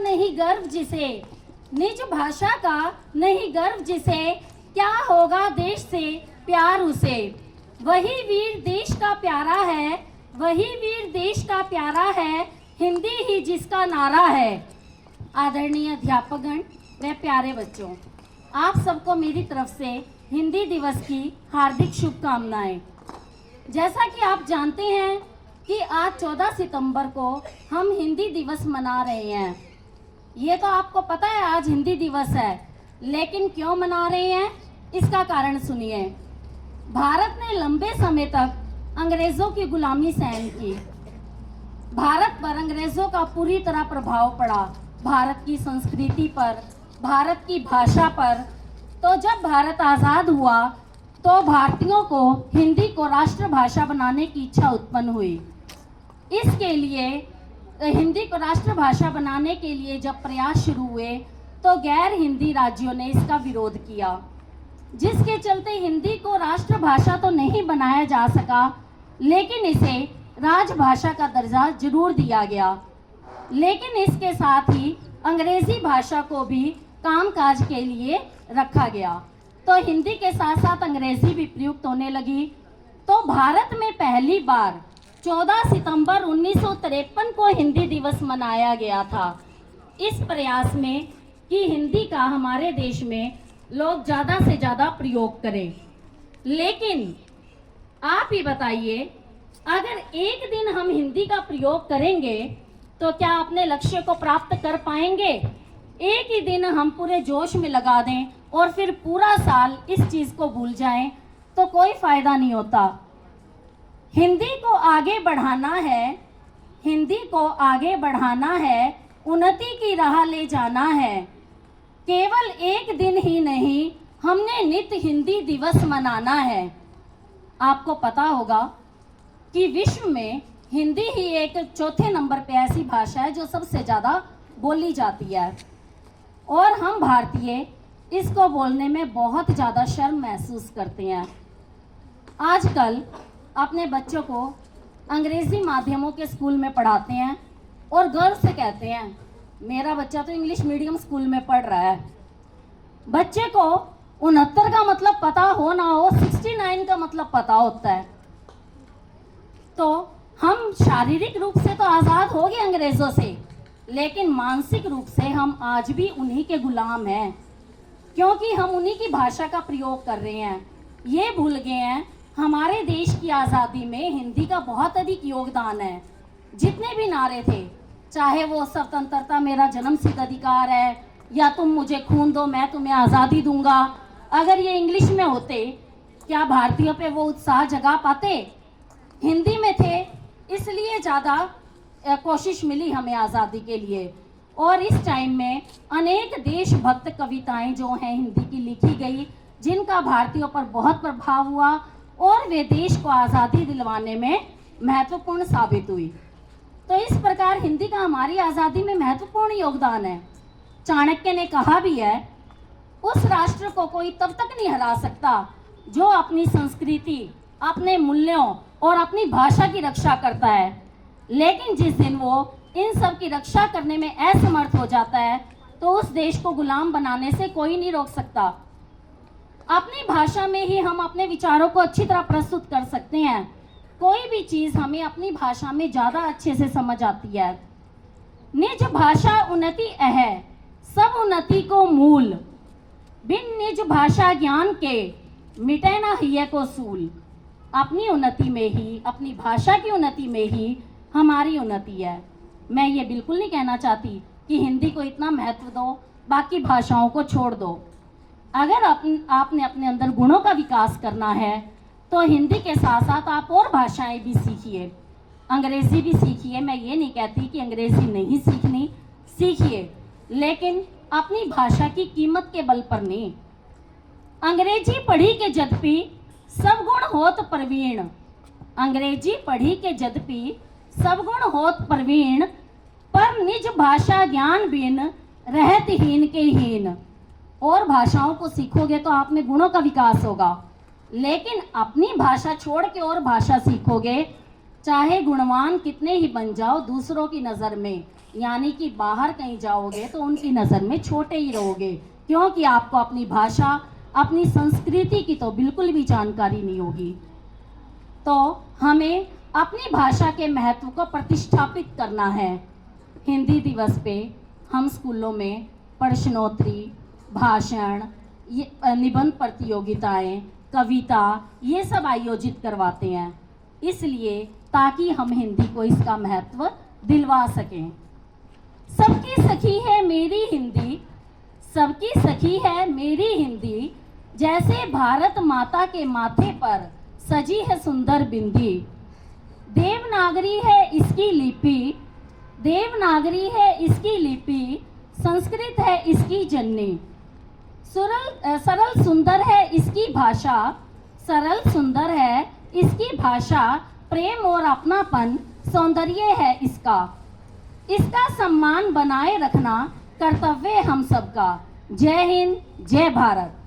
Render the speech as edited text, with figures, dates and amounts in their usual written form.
नहीं गर्व जिसे, निज भाषा का नहीं गर्व जिसे, क्या होगा देश से प्यार उसे। वही वीर देश का प्यारा है, वही वीर देश का प्यारा है, हिंदी ही जिसका नारा है। आदरणीय अध्यापकगण व प्यारे बच्चों, आप सबको मेरी तरफ से हिंदी दिवस की हार्दिक शुभकामनाएं। जैसा कि आप जानते हैं कि आज 14 सितंबर को हम हिंदी दिवस मना रहे हैं। ये तो आपको पता है आज हिंदी दिवस है, लेकिन क्यों मना रहे हैं इसका कारण सुनिए। भारत ने लंबे समय तक अंग्रेजों की गुलामी सहन की। भारत पर अंग्रेजों का पूरी तरह प्रभाव पड़ा, भारत की संस्कृति पर, भारत की भाषा पर। तो जब भारत आज़ाद हुआ तो भारतीयों को हिंदी को राष्ट्रभाषा बनाने की इच्छा उत्पन्न हुई। इसके लिए हिंदी को राष्ट्रभाषा बनाने के लिए जब प्रयास शुरू हुए तो गैर हिंदी राज्यों ने इसका विरोध किया, जिसके चलते हिंदी को राष्ट्रभाषा तो नहीं बनाया जा सका, लेकिन इसे राजभाषा का दर्जा जरूर दिया गया। लेकिन इसके साथ ही अंग्रेजी भाषा को भी कामकाज के लिए रखा गया, तो हिंदी के साथ साथ अंग्रेजी भी प्रयुक्त होने लगी। तो भारत में पहली बार 14 सितंबर 1953 को हिंदी दिवस मनाया गया था, इस प्रयास में कि हिंदी का हमारे देश में लोग ज़्यादा से ज़्यादा प्रयोग करें। लेकिन आप ही बताइए, अगर एक दिन हम हिंदी का प्रयोग करेंगे तो क्या अपने लक्ष्य को प्राप्त कर पाएंगे? एक ही दिन हम पूरे जोश में लगा दें और फिर पूरा साल इस चीज़ को भूल जाएं तो कोई फायदा नहीं होता। हिंदी को आगे बढ़ाना है, हिंदी को आगे बढ़ाना है, उन्नति की राह ले जाना है। केवल एक दिन ही नहीं, हमने नित्य हिंदी दिवस मनाना है। आपको पता होगा कि विश्व में हिंदी ही एक चौथे नंबर पे ऐसी भाषा है जो सबसे ज़्यादा बोली जाती है, और हम भारतीय इसको बोलने में बहुत ज़्यादा शर्म महसूस करते हैं। आजकल अपने बच्चों को अंग्रेज़ी माध्यमों के स्कूल में पढ़ाते हैं और गर्व से कहते हैं मेरा बच्चा तो इंग्लिश मीडियम स्कूल में पढ़ रहा है। बच्चे को 69 का मतलब पता हो ना हो, 69 का मतलब पता होता है। तो हम शारीरिक रूप से तो आज़ाद हो गए अंग्रेज़ों से, लेकिन मानसिक रूप से हम आज भी उन्हीं के गुलाम हैं, क्योंकि हम उन्हीं की भाषा का प्रयोग कर रहे हैं। ये भूल गए हैं हमारे देश की आज़ादी में हिंदी का बहुत अधिक योगदान है। जितने भी नारे थे, चाहे वो स्वतंत्रता मेरा जन्मसिद्ध अधिकार है या तुम मुझे खून दो मैं तुम्हें आज़ादी दूंगा, अगर ये इंग्लिश में होते क्या भारतीयों पे वो उत्साह जगा पाते? हिंदी में थे, इसलिए ज़्यादा कोशिश मिली हमें आज़ादी के लिए। और इस टाइम में अनेक देशभक्त कविताएं जो हैं हिंदी की लिखी गई, जिनका भारतीयों पर बहुत प्रभाव हुआ और वे देश को आज़ादी दिलवाने में महत्वपूर्ण साबित हुई। तो इस प्रकार हिंदी का हमारी आज़ादी में महत्वपूर्ण योगदान है। चाणक्य ने कहा भी है, उस राष्ट्र को कोई तब तक नहीं हरा सकता जो अपनी संस्कृति, अपने मूल्यों और अपनी भाषा की रक्षा करता है। लेकिन जिस दिन वो इन सब की रक्षा करने में असमर्थ हो जाता है तो उस देश को गुलाम बनाने से कोई नहीं रोक सकता। अपनी भाषा में ही हम अपने विचारों को अच्छी तरह प्रस्तुत कर सकते हैं। कोई भी चीज़ हमें अपनी भाषा में ज़्यादा अच्छे से समझ आती है। निज भाषा उन्नति है, सब उन्नति को मूल, बिन निज भाषा ज्ञान के मिटे ना हिय को सूल। अपनी उन्नति में ही, अपनी भाषा की उन्नति में ही हमारी उन्नति है। मैं ये बिल्कुल नहीं कहना चाहती कि हिंदी को इतना महत्व दो, बाकी भाषाओं को छोड़ दो। अगर आपने अपने अंदर गुणों का विकास करना है तो हिंदी के साथ साथ आप और भाषाएं भी सीखिए, अंग्रेज़ी भी सीखिए। मैं ये नहीं कहती कि अंग्रेज़ी नहीं सीखनी, सीखिए, लेकिन अपनी भाषा की कीमत के बल पर नहीं। अंग्रेजी पढ़ी के जदपि सब गुण होत प्रवीण, अंग्रेजी पढ़ी के जदपि सब गुण होत प्रवीण, पर निज भाषा ज्ञान बिन रहत हीन के हीन। और भाषाओं को सीखोगे तो आप में गुणों का विकास होगा, लेकिन अपनी भाषा छोड़ के और भाषा सीखोगे, चाहे गुणवान कितने ही बन जाओ दूसरों की नज़र में, यानी कि बाहर कहीं जाओगे तो उनकी नज़र में छोटे ही रहोगे, क्योंकि आपको अपनी भाषा, अपनी संस्कृति की तो बिल्कुल भी जानकारी नहीं होगी। तो हमें अपनी भाषा के महत्व को प्रतिष्ठापित करना है। हिंदी दिवस पे हम स्कूलों में प्रश्नोत्तरी, भाषण, निबंध प्रतियोगिताएं, कविता, ये सब आयोजित करवाते हैं, इसलिए ताकि हम हिंदी को इसका महत्व दिलवा सकें। सबकी सखी है मेरी हिंदी, सबकी सखी है मेरी हिंदी, जैसे भारत माता के माथे पर सजी है सुंदर बिंदी। देवनागरी है इसकी लिपि, देवनागरी है इसकी लिपि, संस्कृत है इसकी जननी। सरल सुंदर है इसकी भाषा, सरल सुंदर है इसकी भाषा, प्रेम और अपनापन सौंदर्य है इसका। इसका सम्मान बनाए रखना कर्तव्य हम सबका। जय हिंद, जय भारत।